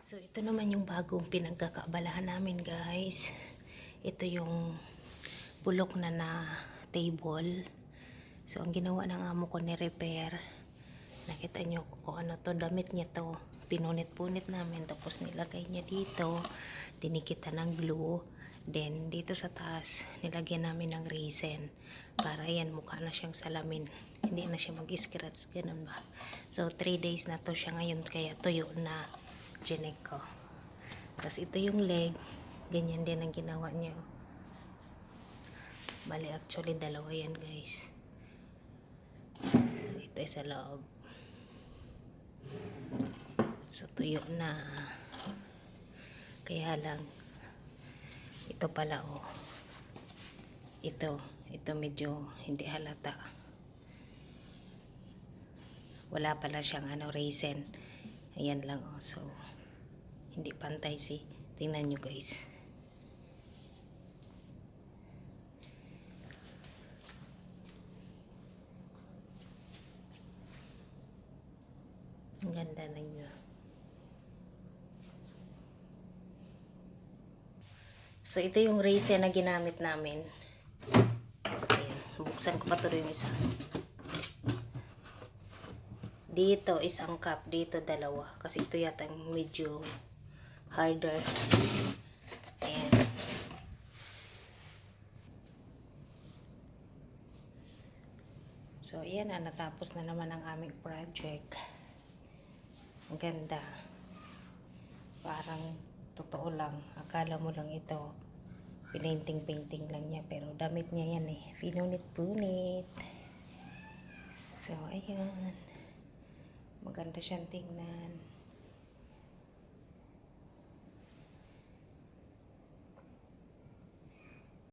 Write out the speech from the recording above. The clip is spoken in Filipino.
So, ito naman yung bagong pinagkakaabalahan namin, guys. Ito yung bulok na table. So, ang ginawa ng amo ko ni-repair. Nakita nyo kung ano to, damit niya to. Pinunit-punit namin, tapos nilagay niya dito. Dinikitan ng glue. Then, dito sa taas, nilagyan namin ng resin. Para yan, mukha na siyang salamin. Hindi na siya mag-scratch, ganun ba. So, 3 days na to siya ngayon, kaya tuyo na chinek ko. Tapos ito yung leg, ganyan din ang ginawa niya. Bali actually dalawa yan, guys. So, ito ay sa loob. So tuyo na. Kaya lang ito pala, oh. Ito medyo hindi halata. Wala pala siyang resin. Ayan lang, oh. So hindi pantay tingnan nyo, guys. Ang ganda na niya. So ito yung resin na ginamit namin. Ayan, buksan ko pa tuloy yung isa. Dito isang cup, dito dalawa. Kasi ito yata medyo harder. Ayan. So, ayan na. Natapos na naman ang aming project. Ang ganda. Parang totoo lang. Akala mo lang ito. Pinainting-painting lang niya. Pero damit niya yan eh. Pinunit-punit. So, ayan. Maganda siyang tingnan.